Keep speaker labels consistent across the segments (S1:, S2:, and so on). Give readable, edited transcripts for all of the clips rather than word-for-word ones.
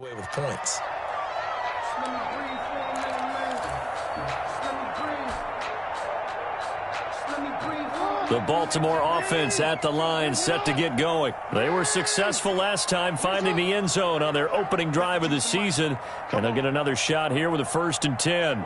S1: With points.
S2: The Baltimore offense at the line, set to get going. They were successful last time finding the end zone on their opening drive of the season, and they'll get another shot here with a 1st and 10.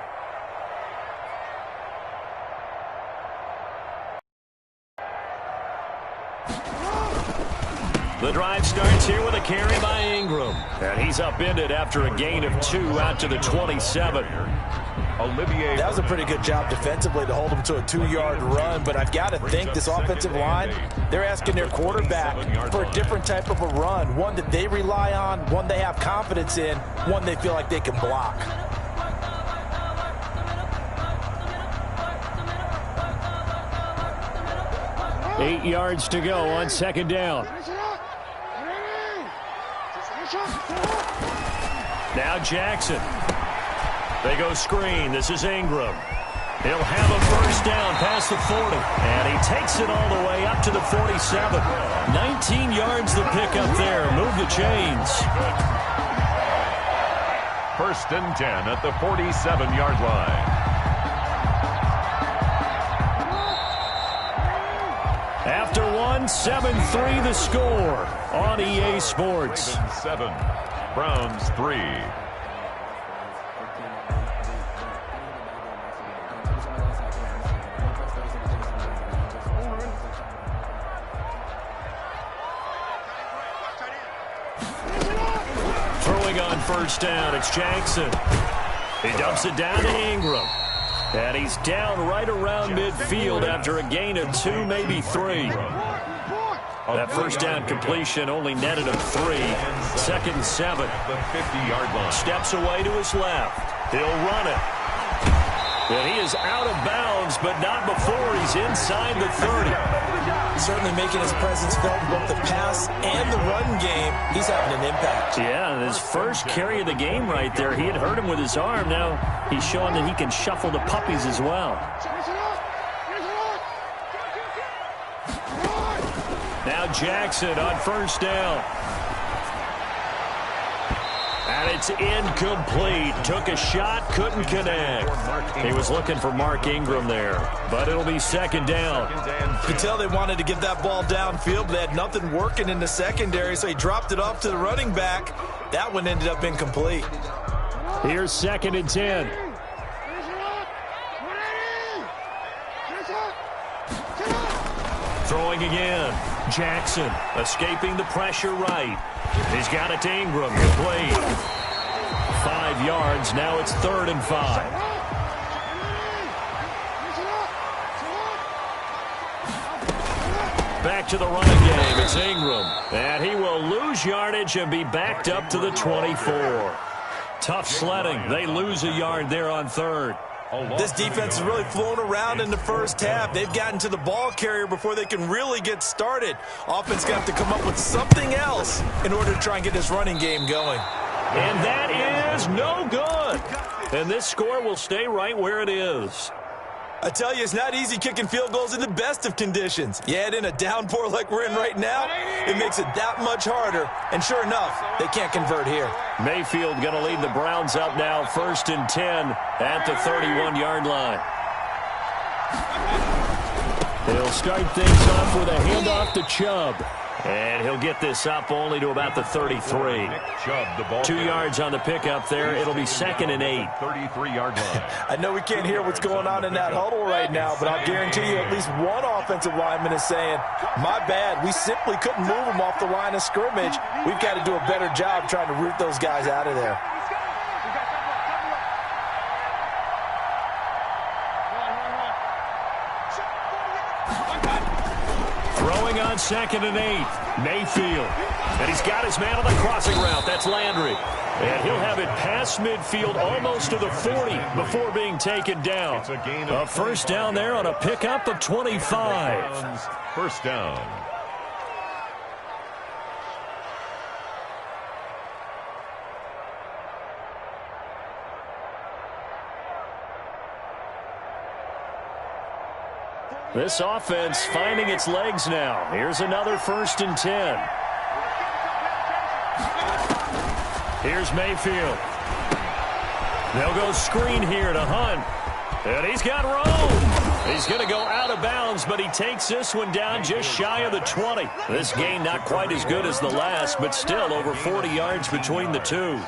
S2: The drive starts here with a carry by Ingram. And he's upended after a gain of 2 out to the 27.
S1: That was a pretty good job defensively to hold him to a 2-yard run, but I've got to think this offensive line, they're asking their quarterback for a different type of a run, one that they rely on, one they have confidence in, one they feel like they can block.
S2: Eight yards to go on 2nd down. Now Jackson. They go screen. This is Ingram. He'll have a 1st down past the 40. And he takes it all the way up to the 47. 19 yards the pick up there. Move the chains.
S3: 1st and 10 at the 47-yard line.
S2: After 7-3 the score on EA Sports.
S3: 7, Browns 3.
S2: Throwing on 1st down, it's Jackson. He dumps it down to Ingram. And he's down right around midfield after a gain of 2, maybe 3. That 1st down completion only netted him 3. 2nd and 7.
S3: The 50-yard line.
S2: Steps away to his left. He'll run it. And he is out of bounds, but not before he's inside the 30.
S1: Certainly making his presence felt in both the pass and the run game. He's having an impact.
S2: Yeah, his first carry of the game right there. He had hurt him with his arm. Now he's showing that he can shuffle the puppies as well. Now Jackson on 1st down. And it's incomplete. Took a shot, couldn't connect. He was looking for Mark Ingram there, but it'll be 2nd down.
S1: You could tell they wanted to get that ball downfield, but they had nothing working in the secondary, so he dropped it off to the running back. That one ended up incomplete.
S2: Here's 2nd and 10. Throwing again. Jackson escaping the pressure right. He's got it to Ingram. Complete. 5 yards. Now it's 3rd and 5. Back to the running game. It's Ingram. And he will lose yardage and be backed up to the 24. Tough sledding. They lose a yard there on 3rd.
S1: This defense is really flown around in the 1st half. They've gotten to the ball carrier before they can really get started. Offense got to come up with something else in order to try and get this running game going.
S2: And that is no good. And this score will stay right where it is.
S1: I tell you, it's not easy kicking field goals in the best of conditions. You add in a downpour like we're in right now, it makes it that much harder. And sure enough, they can't convert here.
S2: Mayfield going to lead the Browns up now, 1st and 10 at the 31-yard line. He'll start things off with a handoff to Chubb. And he'll get this up only to about the 33. 2 yards on the pickup there. It'll be 2nd and 8.
S3: 33-yard line.
S1: I know we can't hear what's going on in that huddle right now, but I'll guarantee you at least one offensive lineman is saying, my bad, we simply couldn't move them off the line of scrimmage. We've got to do a better job trying to root those guys out of there.
S2: Throwing on 2nd and 8. Mayfield. And he's got his man on the crossing route. That's Landry. And he'll have it past midfield almost to the 40 before being taken down. A 1st down there on a pickup of 25.
S3: 1st down.
S2: This offense finding its legs now. Here's another 1st and 10. Here's Mayfield. They'll go screen here to Hunt. And he's got room. He's going to go out of bounds, but he takes this one down just shy of the 20. This game not quite as good as the last, but still over 40 yards between the two.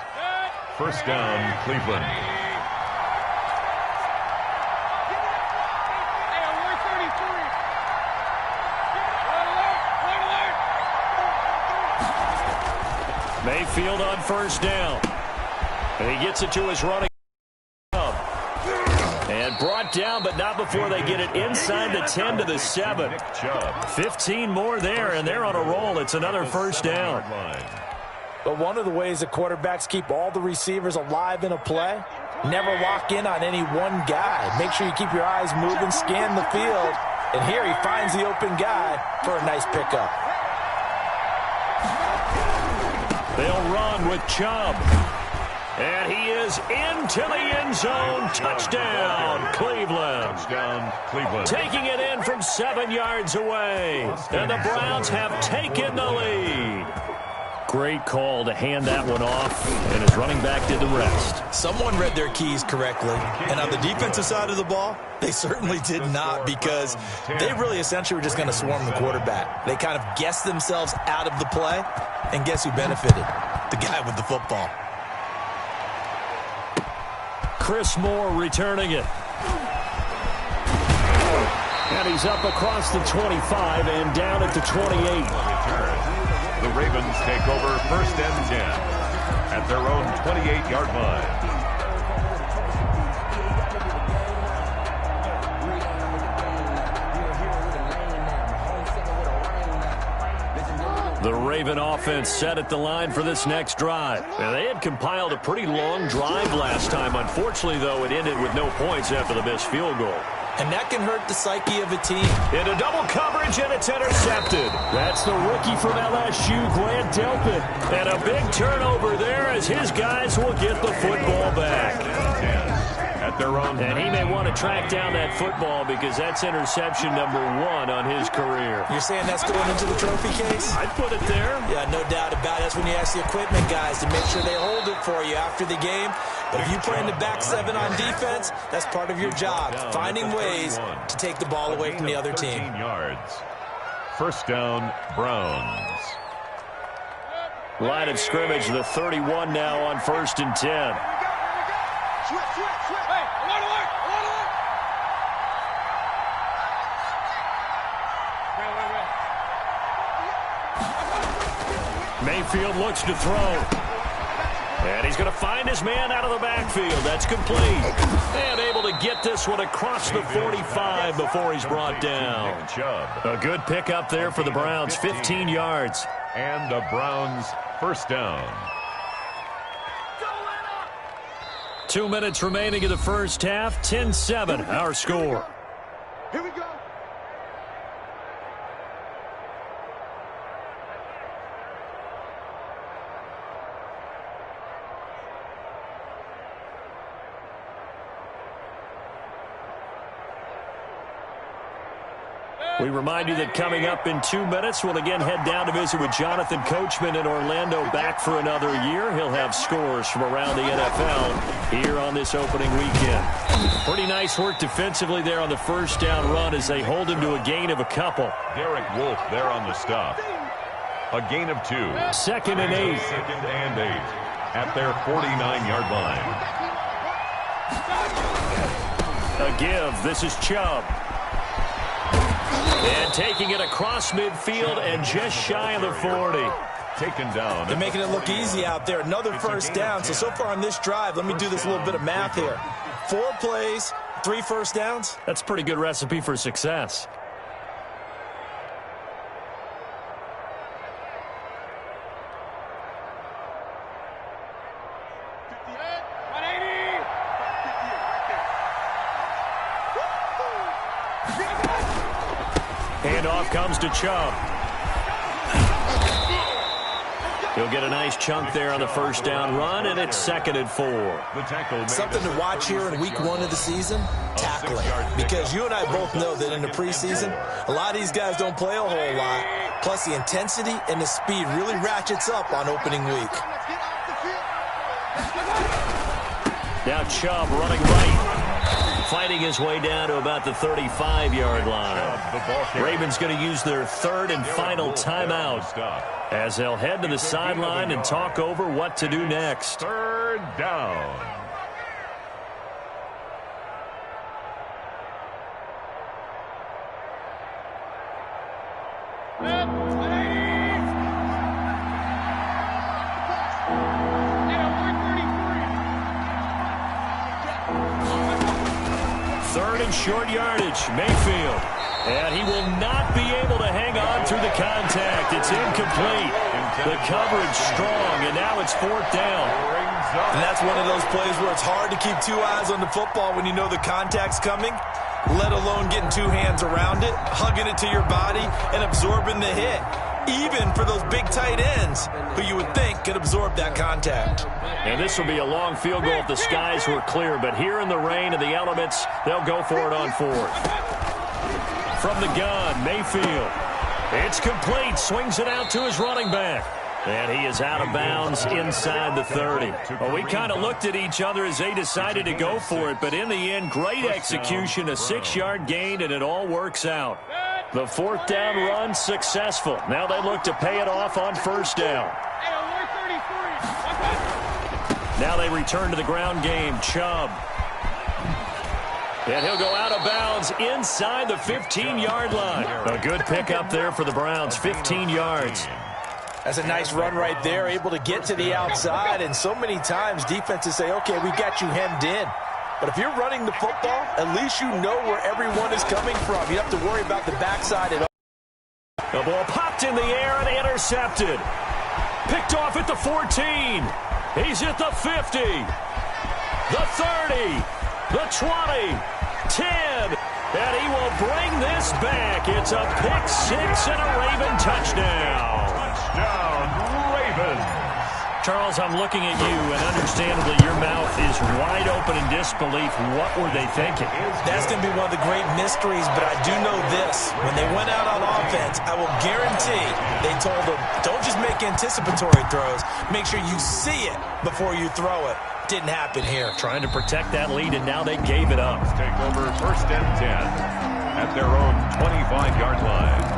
S3: First down, Cleveland.
S2: Mayfield on first down. And he gets it to his running. And brought down, but not before they get it inside the 10 to the 7. 15 more there, and they're on a roll. It's another first down.
S1: But one of the ways that quarterbacks keep all the receivers alive in a play, never lock in on any one guy. Make sure you keep your eyes moving, scan the field. And here he finds the open guy for a nice pickup.
S2: They'll run with Chubb. And he is into the end zone. Touchdown, Cleveland.
S3: Touchdown, Cleveland.
S2: Taking it in from 7 yards away. And the Browns have taken the lead. Great call to hand that one off, and his running back did the rest.
S1: Someone read their keys correctly, and on the defensive side of the ball, they certainly did not, because they really essentially were just going to swarm the quarterback. They kind of guessed themselves out of the play, and guess who benefited? The guy with the football.
S2: Chris Moore returning it. And he's up across the 25 and down at the 28.
S3: The Ravens take over first and 10 at their own 28-yard line.
S2: The Raven offense set at the line for this next drive. And they had compiled a pretty long drive last time. Unfortunately, though, it ended with no points after the missed field goal.
S1: And that can hurt the psyche of a team.
S2: Into double coverage, and it's intercepted. That's the rookie from LSU, Grant Delpit. And a big turnover there as his guys will get the football back.
S3: At their own.
S2: And he may want to track down that football because that's interception number 1 on his career.
S1: You're saying that's going into the trophy case?
S2: I'd put it there.
S1: Yeah, no doubt about it. That's when you ask the equipment guys to make sure they hold it for you after the game. But if you play in the back 7 on defense, that's part of your job, finding ways to take the ball away from the other team.
S3: Yards. First down, Browns.
S2: Line of scrimmage, the 31 now on first and 10. Mayfield looks to throw. And he's going to find his man out of the backfield. That's complete. And able to get this one across the 45 before he's brought down. A good pickup there for the Browns, 15 yards.
S3: And the Browns first down.
S2: 2 minutes remaining in the first half, 10-7, our score.
S4: Here we go.
S2: We remind you that coming up in 2 minutes, we'll again head down to visit with Jonathan Coachman in Orlando, back for another year. He'll have scores from around the NFL here on this opening weekend. Pretty nice work defensively there on the first down run as they hold him to a gain of a couple.
S3: Derek Wolfe there on the stop. A gain of 2.
S2: Second and 8.
S3: Second and 8 at their 49-yard line.
S2: A give. This is Chubb. And taking it across midfield and just shy of the 40.
S3: Taken down.
S1: They're making it look easy out there. Another first down. So far on this drive, let me do this little bit of math here. 4 plays, 3 first downs.
S2: That's a pretty good recipe for success. Handoff comes to Chubb. He'll get a nice chunk there on the first down run, and it's second and 4.
S1: Something to watch here in week 1 of the season, tackling. Because you and I both know that in the preseason, a lot of these guys don't play a whole lot. Plus the intensity and the speed really ratchets up on opening week.
S2: Now Chubb running right. Fighting his way down to about the 35-yard line. Ravens going to use their third and final timeout as they'll head to the sideline and talk over what to do next.
S3: Third down.
S2: Third and short yardage, Mayfield. And he will not be able to hang on through the contact. It's incomplete. The coverage strong, and now it's fourth down.
S1: And that's one of those plays where it's hard to keep two eyes on the football when you know the contact's coming, let alone getting two hands around it, hugging it to your body, and absorbing the hit. Even for those big tight ends who you would think could absorb that contact.
S2: And this will be a long field goal if the skies were clear, but here in the rain and the elements, they'll go for it on fourth. From the gun, Mayfield. It's complete. Swings it out to his running back. And he is out of bounds inside the 30. Well, we kind of looked at each other as they decided to go for it, but in the end, great execution, a 6-yard gain, and it all works out. The fourth down run successful. Now they look to pay it off on first down. Now they return to the ground game. Chubb. And he'll go out of bounds inside the 15-yard line. A good pickup there for the Browns, 15 yards.
S1: That's a nice run right there, able to get to the outside. And so many times defenses say, okay, we've got you hemmed in. But if you're running the football, at least you know where everyone is coming from. You have to worry about the backside at all.
S2: The ball popped in the air and intercepted. Picked off at the 14. He's at the 50. The 30. The 20. 10. And he will bring this back. It's a pick six and a Raven touchdown.
S3: Touchdown, Ravens.
S2: Charles, I'm looking at you, and understandably your mouth is wide open in disbelief. What were they thinking?
S1: That's going to be one of the great mysteries, but I do know this. When they went out on offense, I will guarantee they told them, don't just make anticipatory throws. Make sure you see it before you throw it. Didn't happen here.
S2: Trying to protect that lead, and now they gave it up.
S3: Take over first and 10 at their own 25-yard line.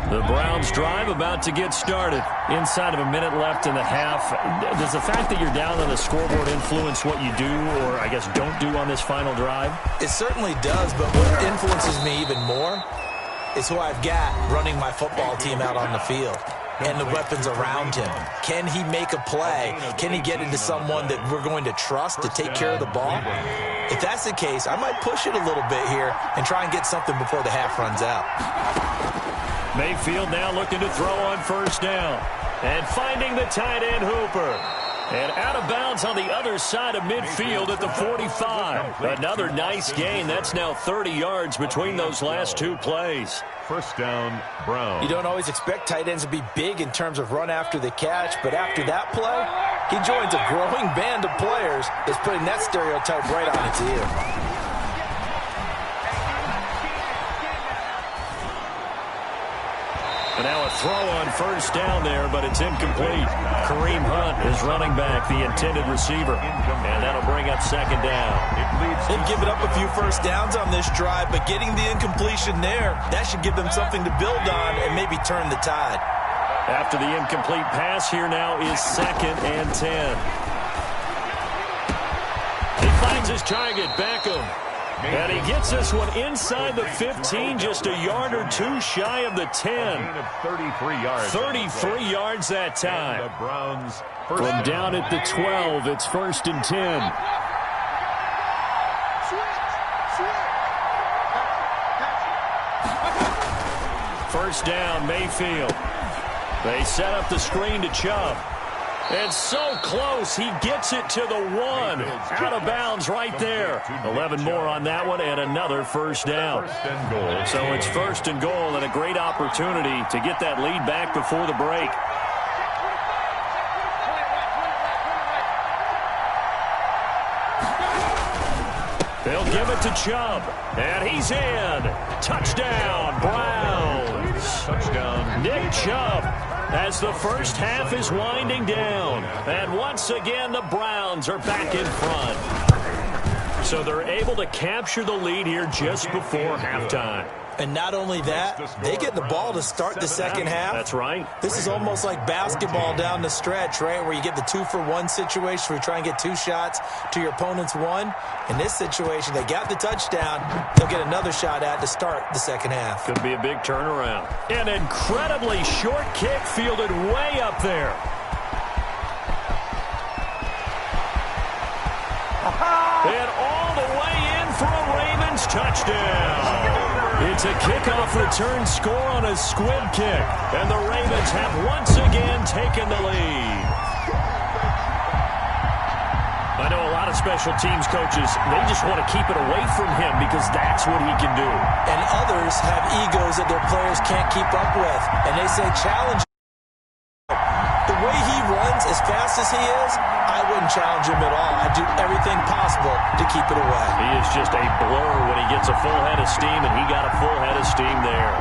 S2: The Browns drive about to get started. Inside of a minute left in the half. Does the fact that you're down on the scoreboard influence what you do, or I guess don't do on this final drive?
S1: It certainly does, but what influences me even more is who I've got running my football team out on the field and the weapons around him. Can he make a play? Can he get into someone that we're going to trust to take care of the ball? If that's the case, I might push it a little bit here and try and get something before the half runs out.
S2: Mayfield now looking to throw on first down. And finding the tight end Hooper. And out of bounds on the other side of midfield at the 45. Another nice gain. That's now 30 yards between those last two plays.
S3: First down, Brown.
S1: You don't always expect tight ends to be big in terms of run after the catch, but after that play, he joins a growing band of players that's putting that stereotype right on its ear.
S2: And now a throw on first down there, but it's incomplete. Kareem Hunt is running back, the intended receiver. And that'll bring up second down.
S1: They've given up a few first downs on this drive, but getting the incompletion there, that should give them something to build on and maybe turn the tide.
S2: After the incomplete pass, here now is second and 10. He finds his target, Beckham. And he gets this one inside the 15, just a yard or two shy of the 10.
S3: 33 yards.
S2: 33 yards that time.
S3: The Browns
S2: from down at the 12, it's first and 10. First down, Mayfield. They set up the screen to Chubb. And so close, he gets it to the 1. Out of bounds right there. 11 more on that one and another first down. So it's first and goal and a great opportunity to get that lead back before the break. They'll give it to Chubb. And he's in. Touchdown, Browns.
S3: touchdown.
S2: Nick Chubb, as the first half is winding down. And once again, the Browns are back in front. So they're able to capture the lead here just before halftime.
S1: And not only that, they get the ball to start the second half.
S2: That's right.
S1: This is almost like basketball down the stretch, right, where you get the 2-for-1 situation where you try and get 2 shots to your opponent's 1. In this situation, they got the touchdown. They'll get another shot at to start the second half.
S2: Could be a big turnaround. An incredibly short kick fielded way up there. And all the way in for a Ravens touchdown. It's a kickoff return score on a squib kick. And the Ravens have once again taken the lead. I know a lot of special teams coaches, they just want to keep it away from him because that's what he can do.
S1: And others have egos that their players can't keep up with. And they say, challenge. The way he runs as fast as he is, I wouldn't challenge him at all. I'd do everything possible to keep it away.
S2: He is just a blur when he gets a full head of steam, and he got a full head of steam there.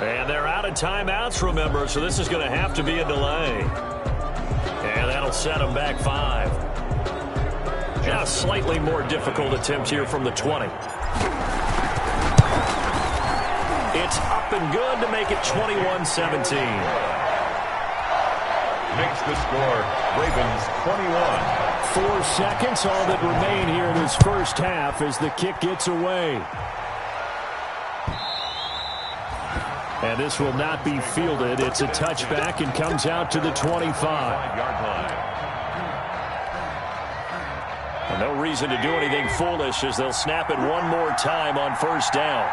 S2: And they're out of timeouts, remember, so this is going to have to be a delay. And that'll set them back 5. Now a slightly more difficult attempt here from the 20. It's up and good to make it 21-17.
S3: Makes the score Ravens 21.
S2: 4 seconds, all that remain here in this first half as the kick gets away. And this will not be fielded. It's a touchback and comes out to the 25-yard line. And no reason to do anything foolish as they'll snap it one more time on first down.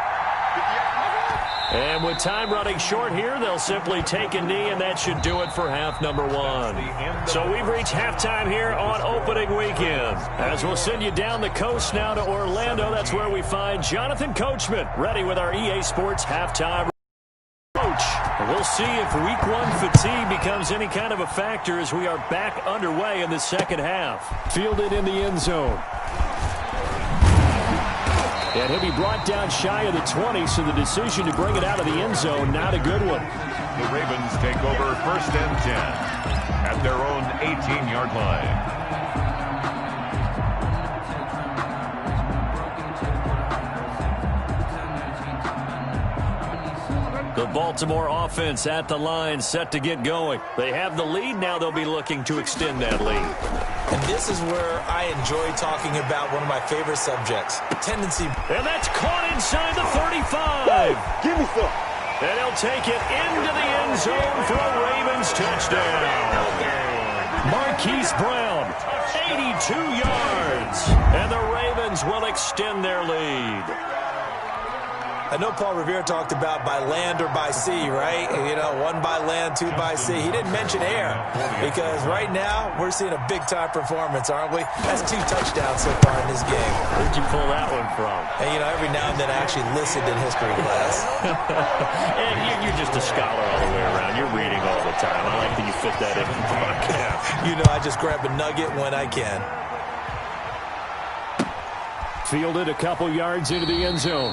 S2: And with time running short here, they'll simply take a knee, and that should do it for half number 1. So we've reached halftime here on opening weekend. As we'll send you down the coast now to Orlando, that's where we find Jonathan Coachman ready with our EA Sports halftime. And we'll see if week 1 fatigue becomes any kind of a factor as we are back underway in the second half. Fielded in the end zone. And he'll be brought down shy of the 20, so the decision to bring it out of the end zone, not a good one.
S3: The Ravens take over first and 10 at their own 18-yard line.
S2: The Baltimore offense at the line, set to get going. They have the lead. Now they'll be looking to extend that lead.
S1: And this is where I enjoy talking about one of my favorite subjects, tendency.
S2: And that's caught inside the 35.
S4: Give me some.
S2: And he'll take it into the end zone for a Ravens touchdown. Marquise Brown, 82 yards. And the Ravens will extend their lead.
S1: I know Paul Revere talked about by land or by sea, right? You know, 1 by land, 2 by sea. He didn't mention air because right now we're seeing a big-time performance, aren't we? That's 2 touchdowns so far in this game.
S2: Where'd you pull that one from?
S1: And, you know, every now and then I actually listened in history class.
S2: And you're just a scholar all the way around. You're reading all the time. I like that you fit that in the podcast.
S1: You know, I just grab a nugget when I can.
S2: Fielded a couple yards into the end zone.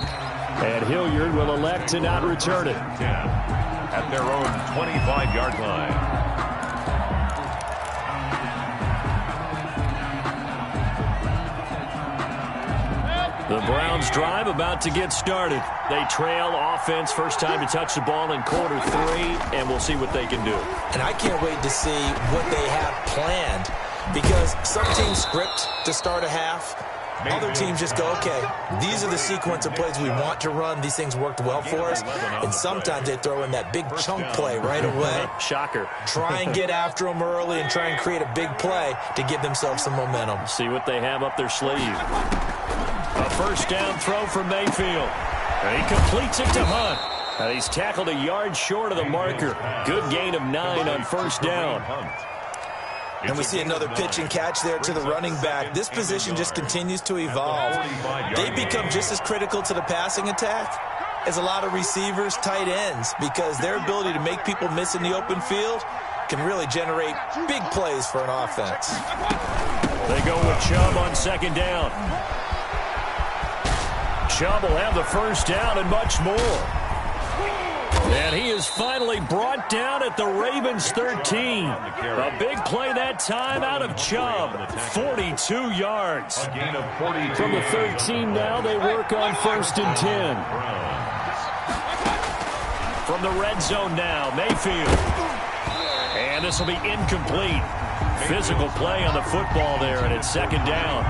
S2: And Hilliard will elect to not return it.
S3: At their own 25-yard line.
S2: The Browns drive about to get started. They trail offense, first time to touch the ball in quarter 3, and we'll see what they can do.
S1: And I can't wait to see what they have planned because some teams script to start a half. Other teams just go, okay, these are the sequence of plays we want to run. These things worked well for us. And sometimes they throw in that big chunk play right away.
S2: Shocker.
S1: Try and get after them early and try and create a big play to give themselves some momentum.
S2: See what they have up their sleeve. A first down throw from Mayfield. And he completes it to Hunt. And he's tackled a yard short of the marker. Good gain of 9 on first down.
S1: And we see another pitch and catch there to the running back. This position just continues to evolve. They become just as critical to the passing attack is a lot of receivers, tight ends, because their ability to make people miss in the open field can really generate big plays for an offense.
S2: They go with Chubb on second down. Chubb will have the first down and much more. And he is finally brought down at the Ravens' 13. A big play that time out of Chubb. 42 yards. From the 13 now, they work on 1st and 10. From the red zone now, Mayfield. And this will be incomplete. Physical play on the football there, and it's second down.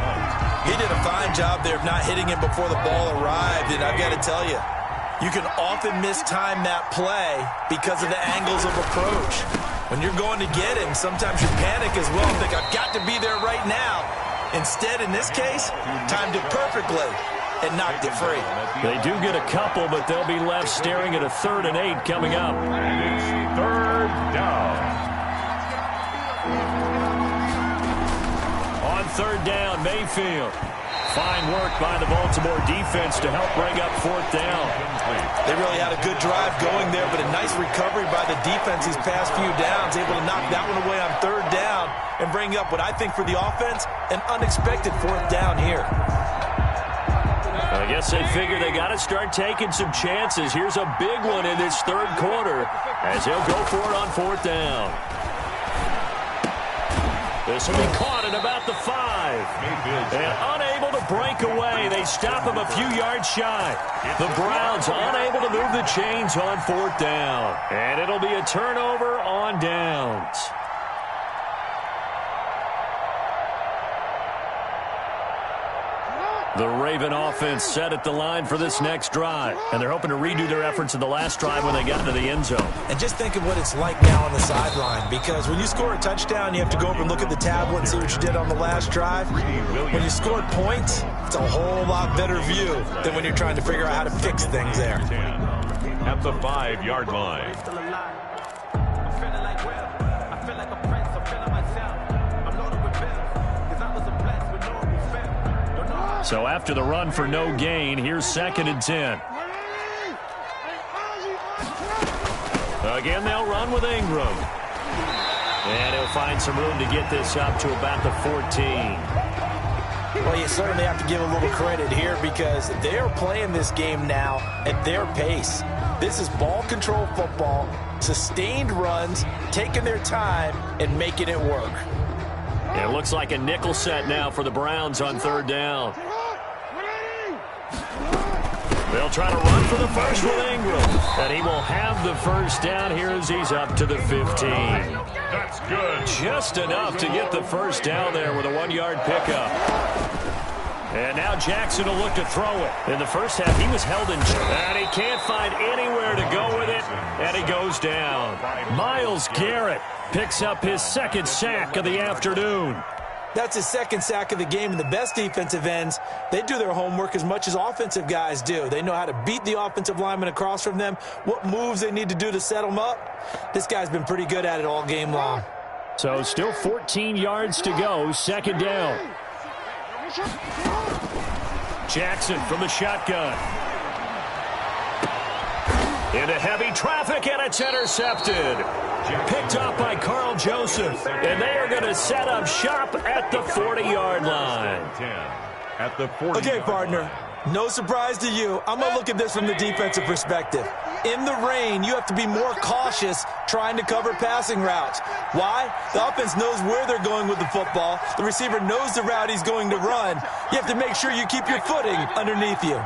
S1: He did a fine job there of not hitting him before the ball arrived, and I've got to tell you, you can often mistime that play because of the angles of approach. When you're going to get him, sometimes you panic as well and think, I've got to be there right now. Instead, in this case, timed it perfectly and knocked it free.
S2: They do get a couple, but they'll be left staring at a 3rd and 8 coming up.
S3: And it's 3rd down.
S2: On 3rd down, Mayfield. Fine work by the Baltimore defense to help bring up 4th down.
S1: They really had a good drive going there, but a nice recovery by the defense these past few downs, able to knock that one away on 3rd down and bring up what I think for the offense, an unexpected 4th down here.
S2: I guess they figure they got to start taking some chances. Here's a big one in this 3rd quarter as he'll go for it on 4th down. This will be caught at about the 5. And unable to break away. They stop him a few yards shy. The Browns unable to move the chains on 4th down. And it'll be a turnover on downs. The Raven offense set at the line for this next drive. And they're hoping to redo their efforts in the last drive when they got into the end zone.
S1: And just think of what it's like now on the sideline, because when you score a touchdown, you have to go over and look at the tablet and see what you did on the last drive. When you scored points, it's a whole lot better view than when you're trying to figure out how to fix things there.
S3: At the 5-yard line.
S2: So after the run for no gain, here's 2nd and 10. Again, they'll run with Ingram. And he'll find some room to get this up to about the 14.
S1: Well, you certainly have to give a little credit here because they are playing this game now at their pace. This is ball control football, sustained runs, taking their time and making it work.
S2: It looks like a nickel set now for the Browns on 3rd down. They'll try to run for the first with Ingram. And he will have the first down here as he's up to the 15.
S3: That's good.
S2: Just enough to get the first down there with a 1-yard pickup. And now Jackson will look to throw it. In the first half, he was held in check. And he can't find anywhere to go with it. And he goes down. Myles Garrett picks up his 2nd sack of the afternoon.
S1: That's his 2nd sack of the game, and the best defensive ends, they do their homework as much as offensive guys do. They know how to beat the offensive lineman across from them, what moves they need to do to set them up. This guy's been pretty good at it all game long.
S2: So still 14 yards to go, 2nd down. Jackson from the shotgun. Into heavy traffic, and it's intercepted. Picked up by Carl Joseph. And they are going to set up shop at the 40-yard line.
S3: At the 40.
S1: Okay, partner, no surprise to you. I'm going to look at this from the defensive perspective. In the rain, you have to be more cautious trying to cover passing routes. Why? The offense knows where they're going with the football. The receiver knows the route he's going to run. You have to make sure you keep your footing underneath you.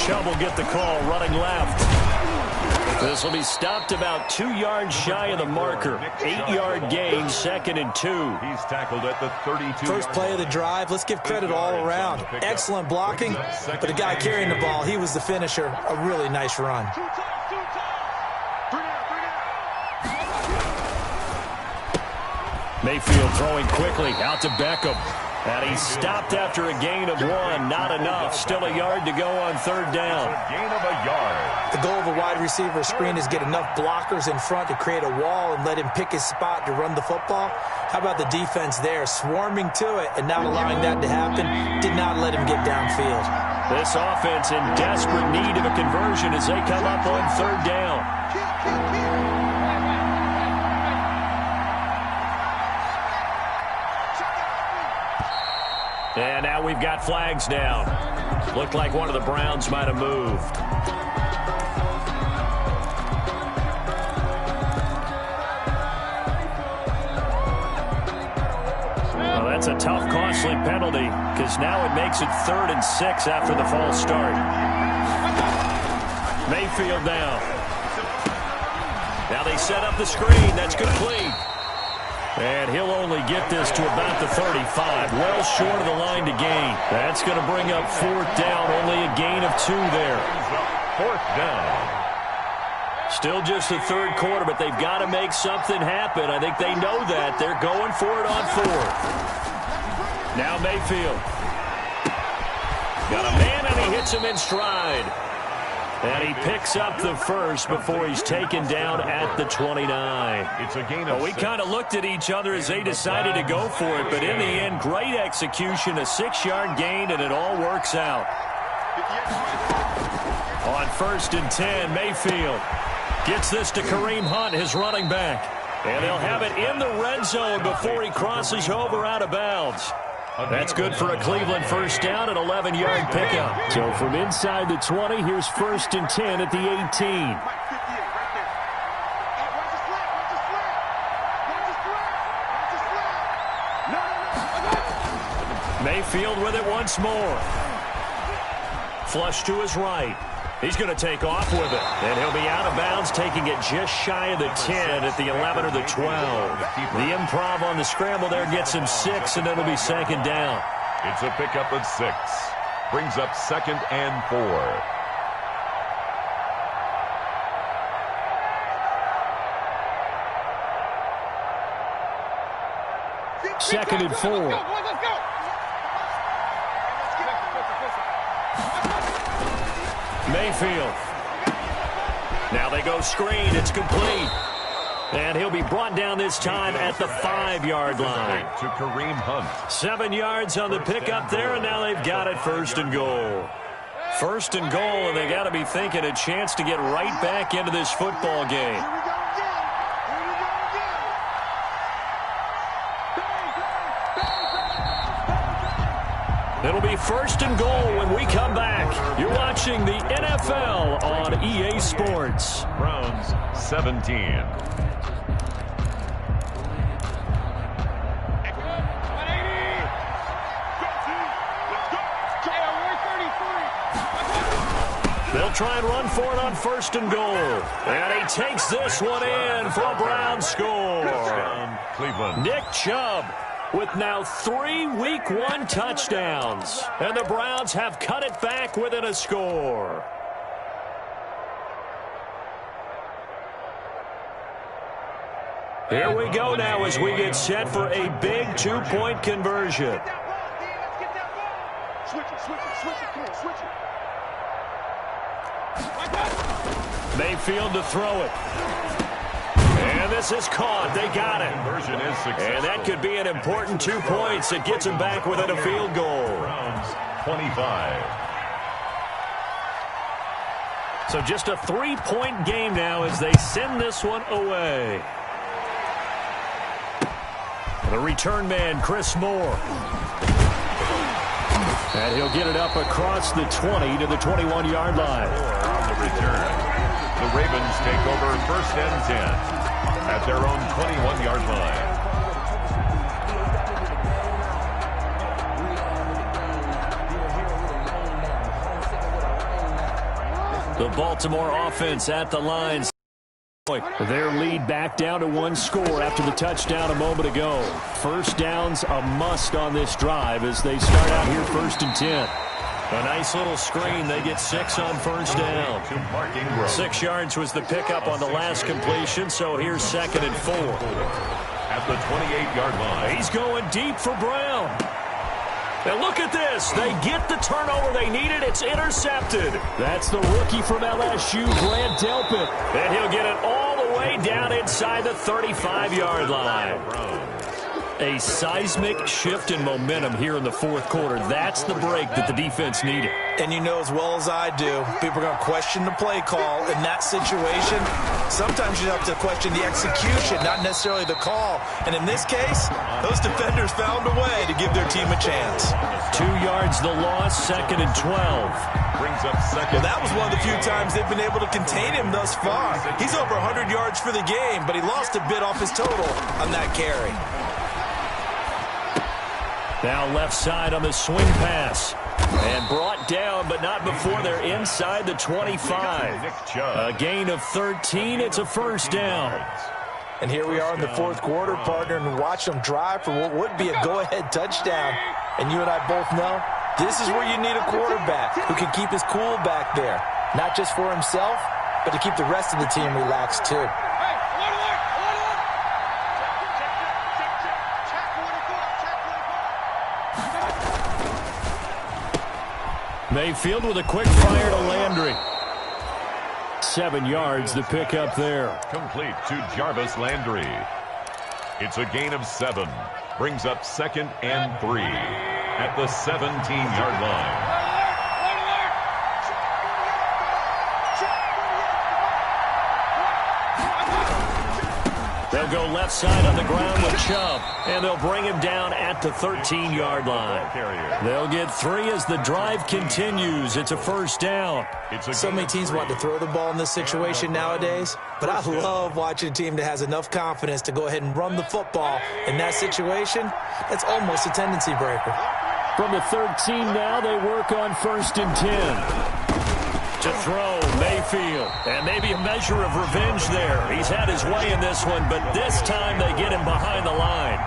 S2: Chubb will get the call running left. This will be stopped about 2 yards shy of the marker. 8-yard gain, 2nd and 2.
S3: He's tackled at the 32.
S1: First play of the drive. Let's give credit all around. Excellent blocking, but the guy carrying the ball, he was the finisher. A really nice run.
S2: Mayfield throwing quickly out to Beckham. And he stopped after a gain of 1. Not enough. Still a yard to go on third down.
S3: Gain of a yard.
S1: The goal of a wide receiver screen is get enough blockers in front to create a wall and let him pick his spot to run the football. How about the defense there, swarming to it and not allowing that to happen? Did not let him get downfield.
S2: This offense in desperate need of a conversion as they come up on third down. And now we've got flags down. Looked like one of the Browns might have moved. Well, that's a tough, costly penalty because now it makes it 3rd and 6 after the false start. Mayfield down. Now they set up the screen. That's complete. And he'll only get this to about the 35, well short of the line to gain. That's going to bring up 4th down, only a gain of 2 there.
S3: 4th down.
S2: Still just the 3rd quarter, but they've got to make something happen. I think they know that. They're going for it on 4th. Now Mayfield. Got a man, and he hits him in stride. And he picks up the first before he's taken down at the 29.
S3: It's a gain of 6.
S2: We kind of looked at each other as they decided to go for it, but in the end, great execution, a 6-yard gain, and it all works out. On 1st and 10, Mayfield gets this to Kareem Hunt, his running back. And they'll have it in the red zone before he crosses over out of bounds. That's good for a Cleveland first down, an 11-yard pickup. So from inside the 20, here's 1st and 10 at the 18. Mayfield with it once more. Flush to his right. He's going to take off with it. And he'll be out of bounds, taking it just shy of the 10 at the 11 or the 12. The improv on the scramble there gets him 6, and it'll be 2nd down.
S3: It's a pickup of 6. Brings up 2nd and 4.
S2: Second and 4. Mayfield. Now they go screen. It's complete. And he'll be brought down this time at the 5-yard line.
S3: To Kareem Hunt.
S2: 7 yards on the pickup there, and now they've got it 1st and goal. 1st and goal, and they got to be thinking a chance to get right back into this football game. It'll be 1st and goal when we come back. You're watching the NFL on EA Sports.
S3: Browns 17.
S2: They'll try and run for it on 1st and goal. And he takes this one in for a Brown score.
S3: Cleveland.
S2: Nick Chubb with now 3 Week 1 touchdowns. And the Browns have cut it back within a score. Here we go now as we get set for a big 2-point conversion. Mayfield to throw it. And this is caught. They got it.
S3: Conversion is successful.
S2: And that could be an important 2 points. It gets them back within a field goal.
S3: Browns 25.
S2: So just a 3-point game now as they send this one away. The return man, Chris Moore. And he'll get it up across the 20 to the 21-yard line.
S3: On the return, the Ravens take over 1st and 10 at their own 21-yard line.
S2: The Baltimore offense at the line. Their lead back down to 1 score after the touchdown a moment ago. First down's a must on this drive as they start out here 1st and 10. A nice little screen. They get 6 on 1st down. 6 yards was the pickup on the last completion, so here's 2nd and 4.
S3: At the 28-yard line.
S2: He's going deep for Brown. And look at this. They get the turnover they needed. It's intercepted. That's the rookie from LSU, Grant Delpit. And he'll get it all the way down inside the 35-yard line. A seismic shift in momentum here in the fourth quarter. That's the break that the defense needed.
S1: And you know as well as I do, people are going to question the play call in that situation. Sometimes you have to question the execution, not necessarily the call. And in this case, those defenders found a way to give their team a chance.
S2: 2 yards the loss, 2nd and 12.
S3: Brings up second.
S1: Well, that was one of the few times they've been able to contain him thus far. He's over 100 yards for the game, but he lost a bit off his total on that carry.
S2: Now left side on the swing pass. And brought down, but not before they're inside the 25. A gain of 13. It's a first down.
S1: And here we are in the fourth quarter, partner, and watch them drive for what would be a go-ahead touchdown. And you and I both know this is where you need a quarterback who can keep his cool back there. Not just for himself, but to keep the rest of the team relaxed too.
S2: Mayfield with a quick fire to Landry. 7 yards the pick up there.
S3: Complete to Jarvis Landry. It's a gain of 7. Brings up 2nd and 3 at the 17-yard line. They'll
S2: go left side on the ground with Chubb, and they'll bring him down at the 13-yard line. They'll get 3 as the drive continues. It's a first down.
S1: So many teams want to throw the ball in this situation nowadays, but I love watching a team that has enough confidence to go ahead and run the football in that situation. That's almost a tendency breaker.
S2: From the 13 now, they work on 1st and 10. To throw, Mayfield. And maybe a measure of revenge there. He's had his way in this one, but this time they get him behind the line.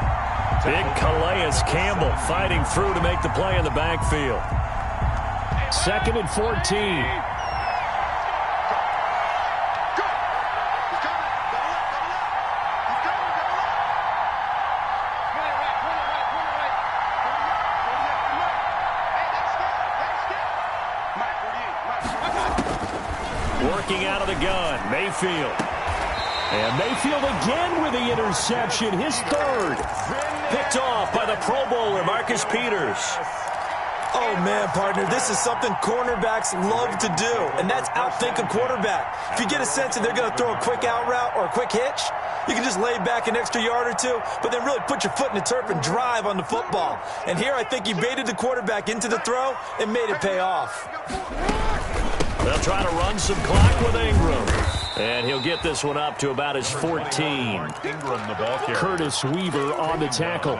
S2: Big Calais Campbell fighting through to make the play in the backfield. 2nd and 14. Working out of the gun, Mayfield. And Mayfield again with the interception, his 3rd. Picked off by the Pro Bowler, Marcus Peters.
S1: Oh, man, partner, this is something cornerbacks love to do, and that's outthink a quarterback. If you get a sense that they're going to throw a quick out route or a quick hitch, you can just lay back an extra yard or 2, but then really put your foot in the turf and drive on the football. And here I think he baited the quarterback into the throw and made it pay off.
S2: They'll try to run some clock with Ingram. And he'll get this one up to about his 14.
S3: Ingram, the ball carrier.
S2: Curtis Weaver on the tackle.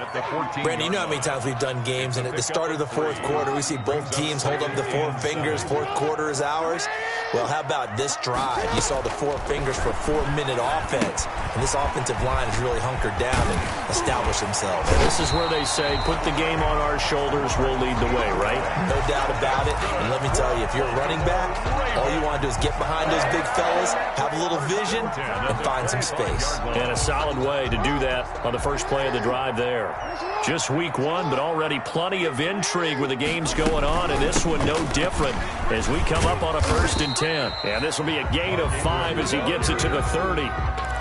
S1: Brandon, you know how many times we've done games, and at the start of the fourth quarter, we see both teams hold up the 4 fingers, fourth quarter is ours. Well, how about this drive? You saw the 4 fingers for a 4-minute offense, and this offensive line has really hunkered down and established themselves.
S2: And this is where they say, put the game on our shoulders, we'll lead the way, right?
S1: No doubt about it, and let me tell you, if you're a running back, all you want to do is get behind those big fellas, have a little vision, and find some space.
S2: And a solid way to do that on the first play of the drive there. Just week 1, but already plenty of intrigue with the games going on, and this one no different as we come up on a 1st and 10. And this will be a gain of 5 as he gets it to the 30.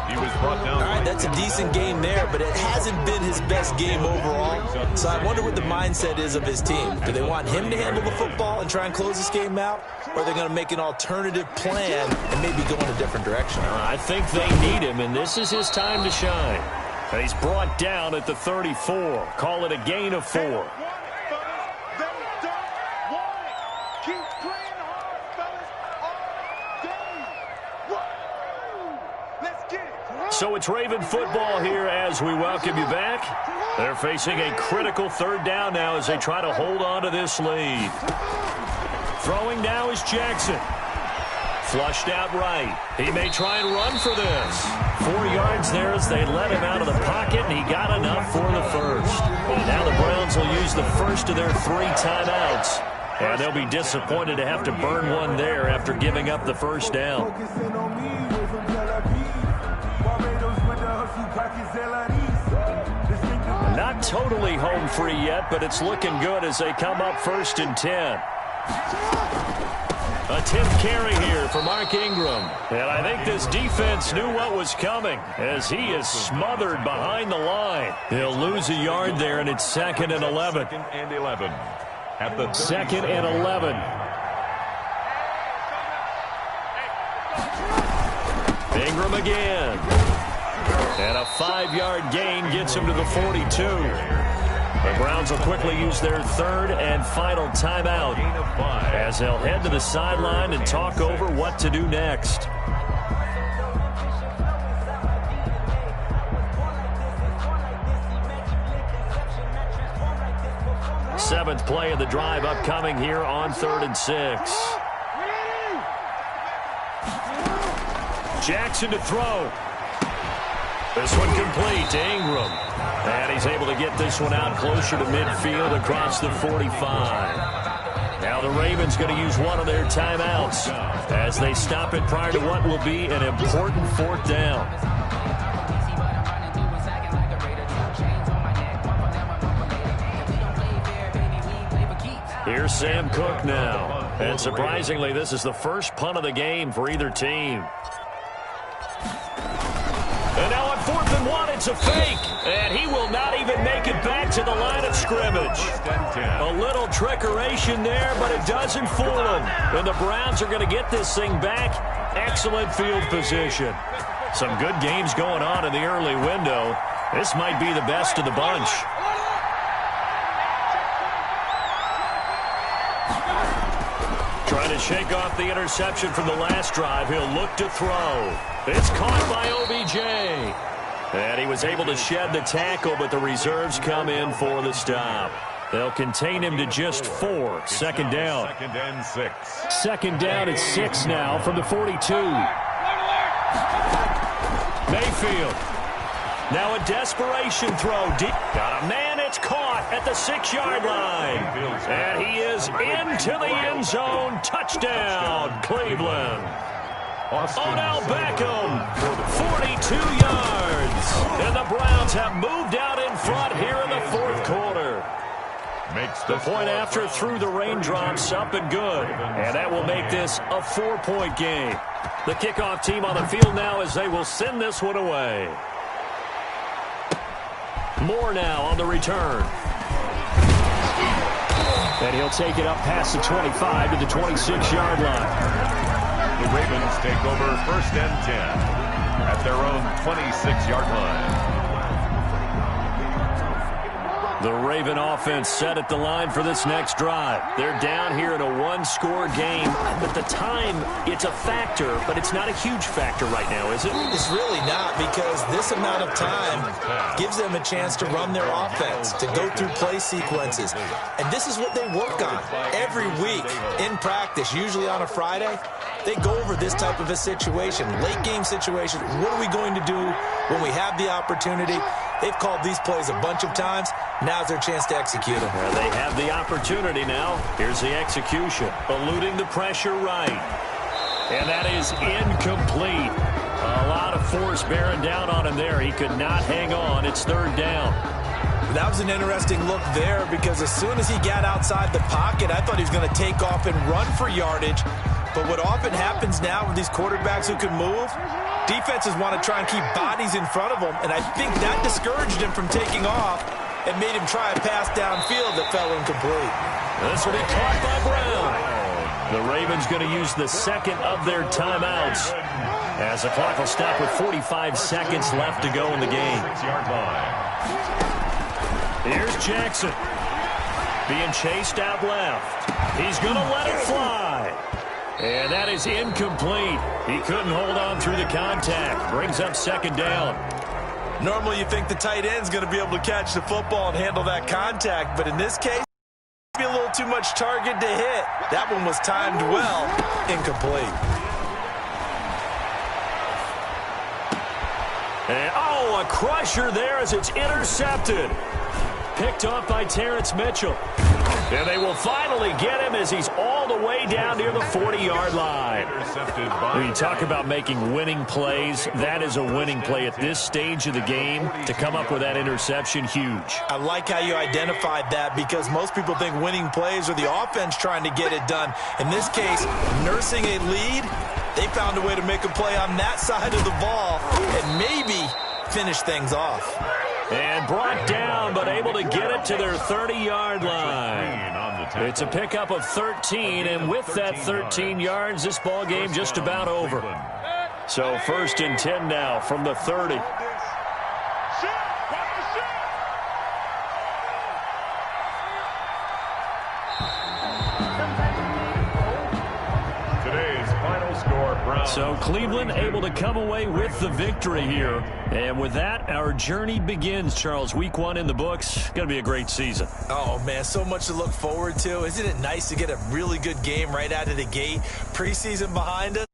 S3: He was brought down.
S1: All right, that's a decent game there, but it hasn't been his best game overall. So I wonder what the mindset is of his team. Do they want him to handle the football and try and close this game out? Or are they going to make an alternative plan and maybe go in a different direction?
S2: I think they need him, and this is his time to shine. And he's brought down at the 34. Call it a gain of 4. So it's Raven football here as we welcome you back. They're facing a critical 3rd down now as they try to hold on to this lead. Throwing now is Jackson. Flushed out right. He may try and run for this. 4 yards there as they let him out of the pocket, and he got enough for the 1st. And now the Browns will use the 1st of their 3 timeouts. And they'll be disappointed to have to burn one there after giving up the 1st down. Not totally home free yet, but it's looking good as they come up 1st and 10. A 10th carry here for Mark Ingram. And I think this defense knew what was coming as he is smothered behind the line. He'll lose a yard there, and it's 2nd and 11.
S3: 2nd and 11. At the
S2: 2nd and 11. Ingram again. And a 5-yard gain gets him to the 42. The Browns will quickly use their 3rd and final timeout as they'll head to the sideline and talk over what to do next. Seventh play of the drive upcoming here on 3rd and 6. Jackson to throw. This one complete to Ingram. And he's able to get this one out closer to midfield across the 45. Now the Ravens going to use one of their timeouts as they stop it prior to what will be an important 4th down. Here's Sam Cook now. And surprisingly, this is the first punt of the game for either team. And now on 4th and 1, it's a fake. And he will not even make it back to the line of scrimmage. A little trickeration there, but it doesn't fool him. And the Browns are going to get this thing back. Excellent field position. Some good games going on in the early window. This might be the best of the bunch. Trying to shake off the interception from the last drive. He'll look to throw. It's caught by OBJ. And he was able to shed the tackle, but the reserves come in for the stop. They'll contain him to just 4. 2nd down.
S3: 2nd and 6.
S2: 2nd down at 6 now from the 42. Mayfield. Now a desperation throw. Deep. Got a man. It's caught at the 6-yard line. And he is into the end zone. Touchdown, Cleveland. Odell Beckham, 42 yards. And the Browns have moved out in front here in the 4th quarter. The point after threw the raindrops up and good. And that will make this a 4-point game. The kickoff team on the field now as they will send this one away. Moore now on the return. And he'll take it up past the 25 to the 26-yard line.
S3: The Ravens take over 1st and 10 at their own 26-yard line.
S2: The Raven offense set at the line for this next drive. They're down here in a 1-score game. But the time, it's a factor, but it's not a huge factor right now, is it?
S1: It's really not, because this amount of time gives them a chance to run their offense, to go through play sequences. And this is what they work on every week in practice, usually on a Friday. They go over this type of a situation, late game situation. What are we going to do when we have the opportunity? They've called these plays a bunch of times. Now's their chance to execute them.
S2: Well, they have the opportunity now. Here's the execution. Eluding the pressure right. And that is incomplete. A lot of force bearing down on him there. He could not hang on. It's 3rd down.
S1: That was an interesting look there, because as soon as he got outside the pocket, I thought he was going to take off and run for yardage. But what often happens now with these quarterbacks who can move, defenses want to try and keep bodies in front of them, and I think that discouraged him from taking off and made him try a pass downfield that fell incomplete.
S2: This will be caught by Brown. The Ravens going to use the 2nd of their timeouts as the clock will stop with 45 seconds left to go in the game.
S3: 6-yard line.
S2: Here's Jackson being chased out left. He's going to let it fly. And that is incomplete. He couldn't hold on through the contact. Brings up 2nd down.
S1: Normally you think the tight end's going to be able to catch the football and handle that contact, but in this case, be a little too much target to hit. That one was timed well. Incomplete.
S2: And, a crusher there as it's intercepted. picked off by Terrence Mitchell. And they will finally get him as he's all the way down near the 40-yard line. When you talk about making winning plays, that is a winning play at this stage of the game. To come up with that interception, huge.
S1: I like how you identified that because most people think winning plays are the offense trying to get it done. In this case, nursing a lead, they found a way to make a play on that side of the ball and maybe finish things off.
S2: And brought down, but able to get it to their 30-yard line. It's a pickup of 13, and with that 13 yards, this ball game just about over. So 1st and 10 now from the 30. So Cleveland able to come away with the victory here. And with that, our journey begins, Charles. Week 1 in the books. Going to be a great season.
S1: Oh, man, so much to look forward to. Isn't it nice to get a really good game right out of the gate? Preseason behind us.